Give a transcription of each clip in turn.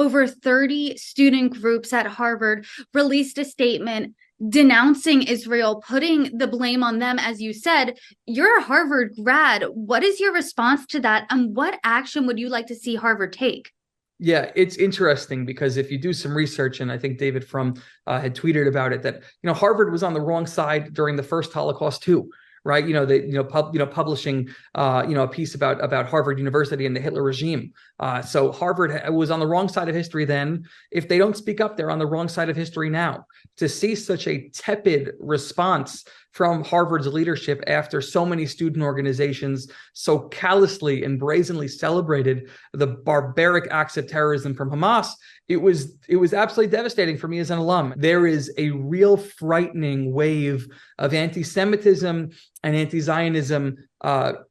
over 30 student groups at Harvard released a statement denouncing Israel, putting the blame on them. As you said, you're a Harvard grad. What is your response to that? And what action would you like to see Harvard take? Yeah, it's interesting because if you do some research, and I think David Frum had tweeted about it, that Harvard was on the wrong side during the first Holocaust too, right? Publishing a piece about Harvard University and the Hitler regime. So Harvard was on the wrong side of history then. If they don't speak up, they're on the wrong side of history now. To see such a tepid response from Harvard's leadership after so many student organizations so callously and brazenly celebrated the barbaric acts of terrorism from Hamas, it was absolutely devastating for me as an alum. There is a real frightening wave of anti-Semitism and anti-Zionism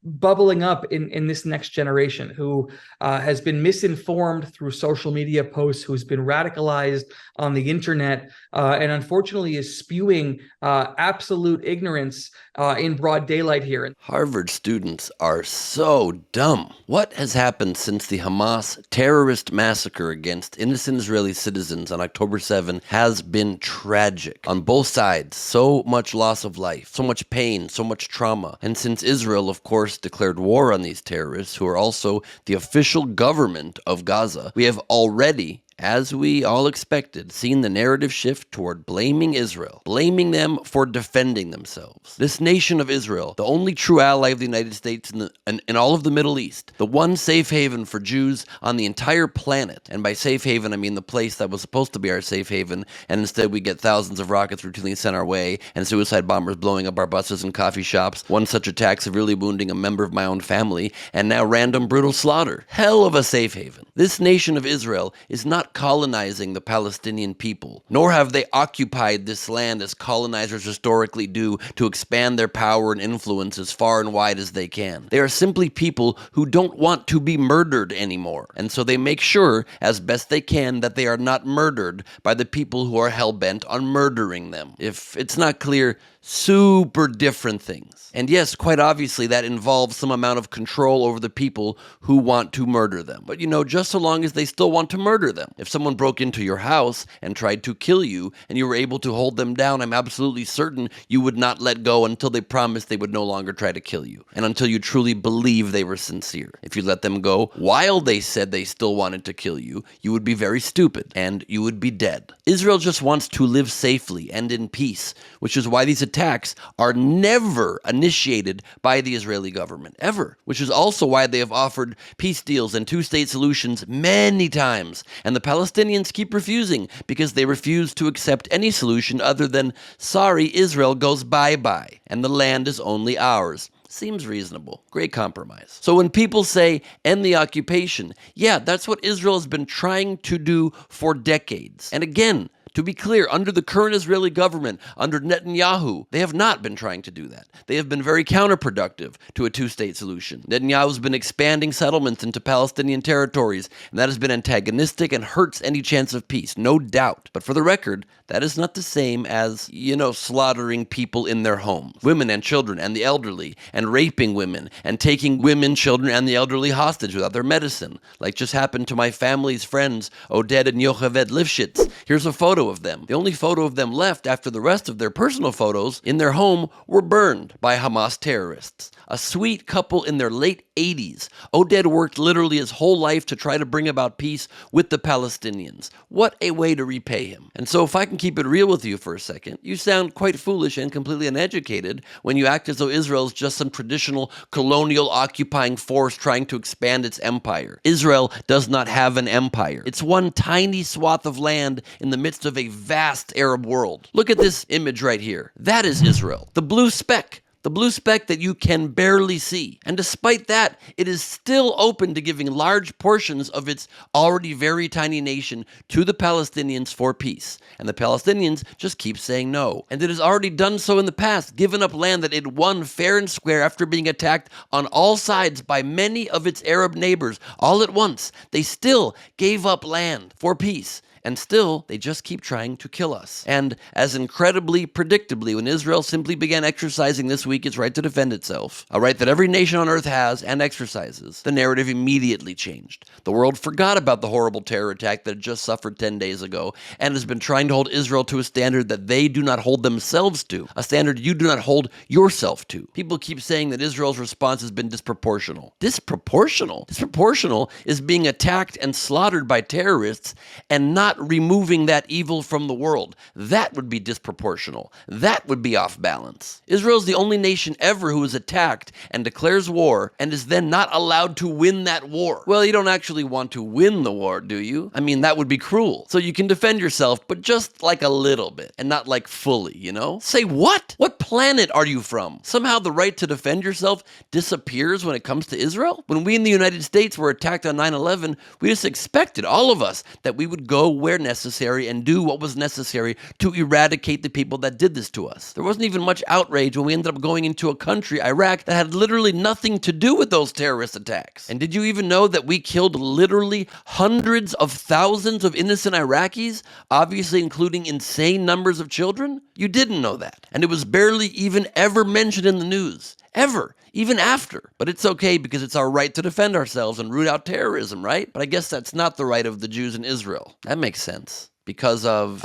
bubbling up in this next generation, who has been misinformed through social media posts, who's been radicalized on the internet, and unfortunately is spewing absolute ignorance in broad daylight here. Harvard students are so dumb. What has happened since the Hamas terrorist massacre against innocent Israeli citizens on October 7 has been tragic. On both sides, so much loss of life, so much pain, so much trauma. And since Israel, of course, declared war on these terrorists, who are also the official government of Gaza, we have already, as we all expected, seen the narrative shift toward blaming Israel, blaming them for defending themselves. This nation of Israel, the only true ally of the United States in all of the Middle East, the one safe haven for Jews on the entire planet, and by safe haven I mean the place that was supposed to be our safe haven, and instead we get thousands of rockets routinely sent our way, and suicide bombers blowing up our buses and coffee shops, one such attack severely wounding a member of my own family, and now random brutal slaughter. Hell of a safe haven. This nation of Israel is not colonizing the Palestinian people, nor have they occupied this land as colonizers historically do to expand their power and influence as far and wide as they can. They are simply people who don't want to be murdered anymore, and so they make sure, as best they can, that they are not murdered by the people who are hell-bent on murdering them. If it's not clear, super different things. And yes, quite obviously that involves some amount of control over the people who want to murder them. But just so long as they still want to murder them. If someone broke into your house and tried to kill you and you were able to hold them down, I'm absolutely certain you would not let go until they promised they would no longer try to kill you, and until you truly believe they were sincere. If you let them go while they said they still wanted to kill you, you would be very stupid and you would be dead. Israel just wants to live safely and in peace, which is why these attacks are never initiated by the Israeli government, ever, which is also why they have offered peace deals and two-state solutions many times, and the Palestinians keep refusing because they refuse to accept any solution other than, sorry, Israel goes bye-bye, and the land is only ours. Seems reasonable. Great compromise. So when people say, end the occupation, yeah, that's what Israel has been trying to do for decades. And again, to be clear, under the current Israeli government, under Netanyahu, they have not been trying to do that. They have been very counterproductive to a two-state solution. Netanyahu's been expanding settlements into Palestinian territories, and that has been antagonistic and hurts any chance of peace, no doubt. But for the record, that is not the same as, slaughtering people in their homes, women and children and the elderly, and raping women, and taking women, children, and the elderly hostage without their medicine, like just happened to my family's friends, Oded and Yocheved Lifshitz. Here's a photo of them. The only photo of them left after the rest of their personal photos in their home were burned by Hamas terrorists. A sweet couple in their late 80s. Oded worked literally his whole life to try to bring about peace with the Palestinians. What a way to repay him. And so if I can keep it real with you for a second, you sound quite foolish and completely uneducated when you act as though Israel is just some traditional colonial occupying force trying to expand its empire. Israel does not have an empire. It's one tiny swath of land in the midst of a vast Arab world. Look at this image right here. That is Israel. The blue speck. The blue speck that you can barely see. And despite that, it is still open to giving large portions of its already very tiny nation to the Palestinians for peace. And the Palestinians just keep saying no. And it has already done so in the past, given up land that it won fair and square after being attacked on all sides by many of its Arab neighbors all at once. They still gave up land for peace. And still, they just keep trying to kill us. And as incredibly predictably, when Israel simply began exercising this week its right to defend itself, a right that every nation on earth has and exercises, the narrative immediately changed. The world forgot about the horrible terror attack that had just suffered 10 days ago and has been trying to hold Israel to a standard that they do not hold themselves to, a standard you do not hold yourself to. People keep saying that Israel's response has been disproportional. Disproportional? Disproportional is being attacked and slaughtered by terrorists and not removing that evil from the world. That would be disproportional. That would be off balance. Israel is the only nation ever who is attacked and declares war and is then not allowed to win that war. Well, you don't actually want to win the war, do you? I mean, that would be cruel. So you can defend yourself, but just like a little bit and not like fully, you know? Say what? What planet are you from? Somehow the right to defend yourself disappears when it comes to Israel? When we in the United States were attacked on 9/11, we just expected, all of us, that we would go where necessary and do what was necessary to eradicate the people that did this to us. There wasn't even much outrage when we ended up going into a country, Iraq, that had literally nothing to do with those terrorist attacks. And did you even know that we killed literally hundreds of thousands of innocent Iraqis, obviously including insane numbers of children? You didn't know that. And it was barely even ever mentioned in the news. Ever. Even after. But it's okay because it's our right to defend ourselves and root out terrorism, right? But I guess that's not the right of the Jews in Israel. That makes sense. Because of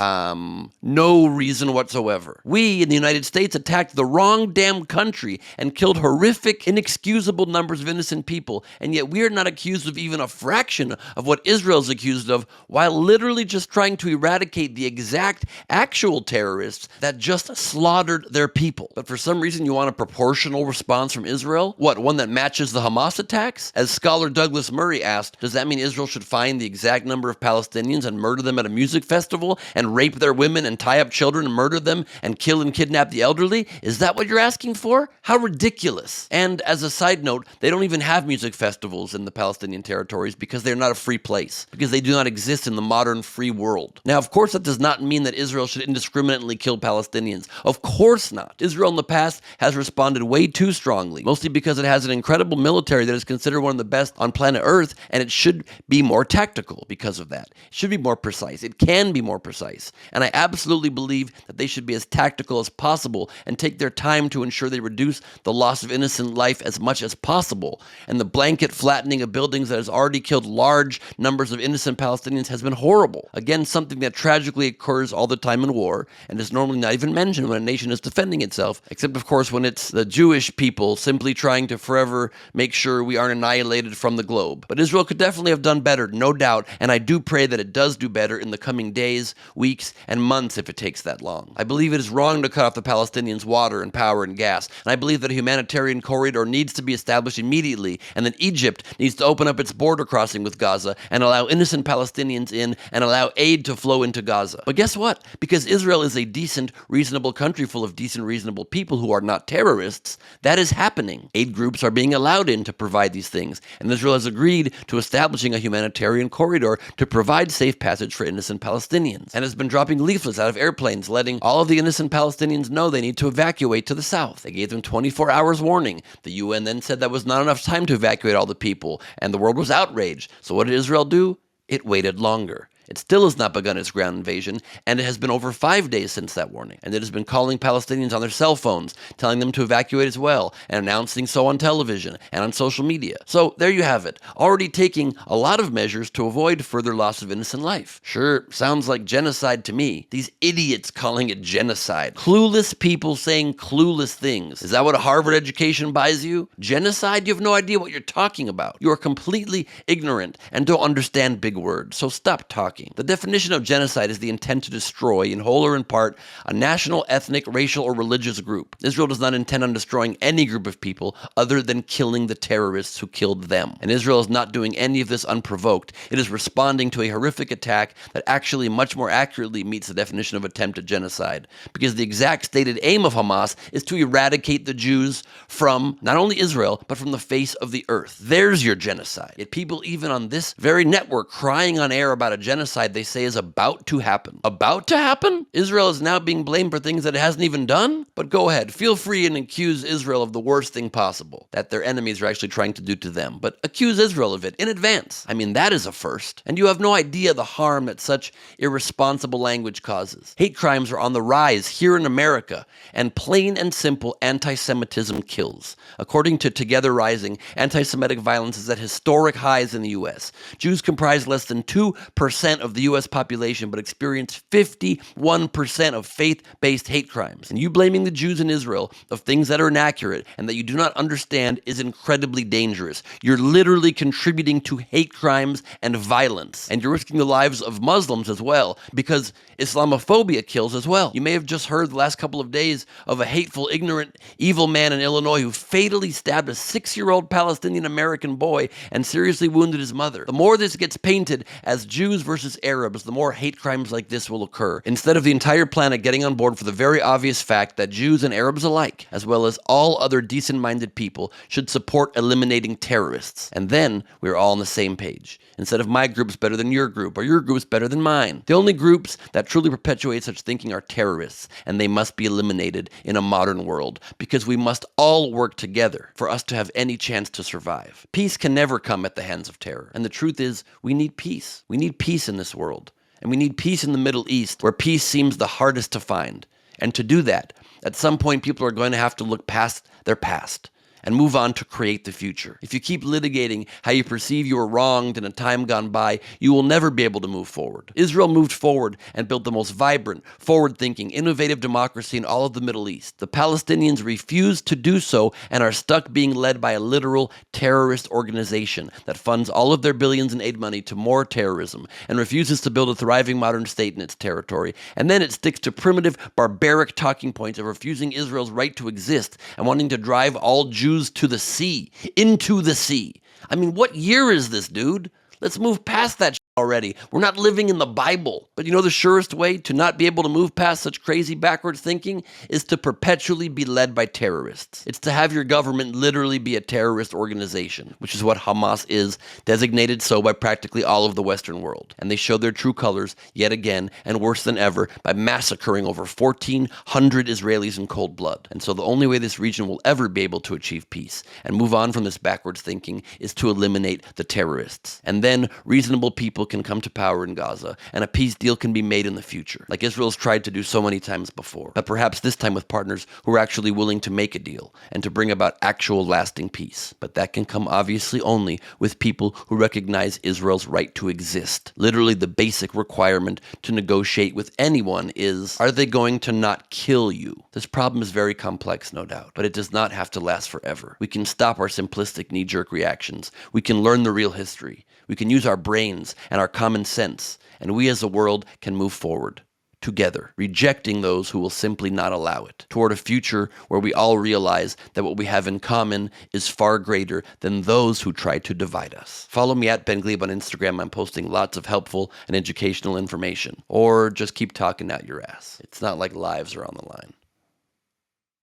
no reason whatsoever. We in the United States attacked the wrong damn country and killed horrific, inexcusable numbers of innocent people, and yet we are not accused of even a fraction of what Israel is accused of, while literally just trying to eradicate the exact actual terrorists that just slaughtered their people. But for some reason you want a proportional response from Israel? What, one that matches the Hamas attacks? As scholar Douglas Murray asked, does that mean Israel should find the exact number of Palestinians and murder them at a music festival and rape their women and tie up children and murder them and kill and kidnap the elderly? Is that what you're asking for? How ridiculous. And as a side note, they don't even have music festivals in the Palestinian territories because they're not a free place, because they do not exist in the modern free world. Now, of course, that does not mean that Israel should indiscriminately kill Palestinians. Of course not. Israel in the past has responded way too strongly, mostly because it has an incredible military that is considered one of the best on planet Earth, and it should be more tactical because of that. It should be more precise. It can be more precise. And I absolutely believe that they should be as tactical as possible and take their time to ensure they reduce the loss of innocent life as much as possible. And the blanket flattening of buildings that has already killed large numbers of innocent Palestinians has been horrible. Again, something that tragically occurs all the time in war and is normally not even mentioned when a nation is defending itself, except of course when it's the Jewish people simply trying to forever make sure we aren't annihilated from the globe. But Israel could definitely have done better, no doubt, and I do pray that it does do better in the coming days, weeks, and months if it takes that long. I believe it is wrong to cut off the Palestinians' water and power and gas, and I believe that a humanitarian corridor needs to be established immediately, and that Egypt needs to open up its border crossing with Gaza and allow innocent Palestinians in and allow aid to flow into Gaza. But guess what? Because Israel is a decent, reasonable country full of decent, reasonable people who are not terrorists, that is happening. Aid groups are being allowed in to provide these things, and Israel has agreed to establishing a humanitarian corridor to provide safe passage for innocent Palestinians, and has been dropping leaflets out of airplanes letting all of the innocent Palestinians know they need to evacuate to the south. They gave them 24 hours warning. The UN then said that was not enough time to evacuate all the people, and the world was outraged. So what did Israel do? It waited longer. It still has not begun its ground invasion, and it has been over 5 days since that warning. And it has been calling Palestinians on their cell phones, telling them to evacuate as well, and announcing so on television and on social media. So there you have it, already taking a lot of measures to avoid further loss of innocent life. Sure, sounds like genocide to me. These idiots calling it genocide. Clueless people saying clueless things. Is that what a Harvard education buys you? Genocide? You have no idea what you're talking about. You are completely ignorant and don't understand big words, so stop talking. The definition of genocide is the intent to destroy, in whole or in part, a national, ethnic, racial, or religious group. Israel does not intend on destroying any group of people other than killing the terrorists who killed them. And Israel is not doing any of this unprovoked. It is responding to a horrific attack that actually much more accurately meets the definition of attempted genocide. Because the exact stated aim of Hamas is to eradicate the Jews from not only Israel, but from the face of the earth. There's your genocide. Yet people even on this very network crying on air about a genocide genocide they say is about to happen. About to happen? Israel is now being blamed for things that it hasn't even done? But go ahead, feel free and accuse Israel of the worst thing possible that their enemies are actually trying to do to them. But accuse Israel of it in advance. I mean, that is a first. And you have no idea the harm that such irresponsible language causes. Hate crimes are on the rise here in America, and plain and simple anti-Semitism kills. According to Together Rising, anti-Semitic violence is at historic highs in the U.S. Jews comprise less than 2% of the U.S. population, but experience 51% of faith-based hate crimes. And you blaming the Jews in Israel of things that are inaccurate and that you do not understand is incredibly dangerous. You're literally contributing to hate crimes and violence. And you're risking the lives of Muslims as well, because Islamophobia kills as well. You may have just heard the last couple of days of a hateful, ignorant, evil man in Illinois who fatally stabbed a 6-year-old Palestinian American boy and seriously wounded his mother. The more this gets painted as Jews versus Arabs, the more hate crimes like this will occur, instead of the entire planet getting on board for the very obvious fact that Jews and Arabs alike, as well as all other decent-minded people, should support eliminating terrorists. And then we're all on the same page, instead of my group's better than your group, or your group's better than mine. The only groups that truly perpetuate such thinking are terrorists, and they must be eliminated in a modern world, because we must all work together for us to have any chance to survive. Peace can never come at the hands of terror, and the truth is, we need peace. We need peace in this world, and we need peace in the Middle East, where peace seems the hardest to find. And to do that, at some point people are going to have to look past their past and move on to create the future. If you keep litigating how you perceive you were wronged in a time gone by, you will never be able to move forward. Israel moved forward and built the most vibrant, forward-thinking, innovative democracy in all of the Middle East. The Palestinians refused to do so and are stuck being led by a literal terrorist organization that funds all of their billions in aid money to more terrorism and refuses to build a thriving modern state in its territory. And then it sticks to primitive, barbaric talking points of refusing Israel's right to exist and wanting to drive all Jews to the sea, into the sea. I mean, what year is this, dude? Let's move past that already. We're not living in the Bible. But you know the surest way to not be able to move past such crazy backwards thinking is to perpetually be led by terrorists. It's to have your government literally be a terrorist organization, which is what Hamas is, designated so by practically all of the Western world. And they show their true colors yet again, and worse than ever, by massacring over 1,400 Israelis in cold blood. And so the only way this region will ever be able to achieve peace and move on from this backwards thinking is to eliminate the terrorists. And then reasonable people can come to power in Gaza, and a peace deal can be made in the future, like Israel's tried to do so many times before, but perhaps this time with partners who are actually willing to make a deal and to bring about actual lasting peace. But that can come obviously only with people who recognize Israel's right to exist. Literally the basic requirement to negotiate with anyone is, are they going to not kill you? This problem is very complex, no doubt, but it does not have to last forever. We can stop our simplistic knee-jerk reactions. We can learn the real history. We can use our brains and our common sense, and we as a world can move forward together, rejecting those who will simply not allow it, toward a future where we all realize that what we have in common is far greater than those who try to divide us. Follow me at Ben Gleib on Instagram. I'm posting lots of helpful and educational information. Or just keep talking out your ass. It's not like lives are on the line.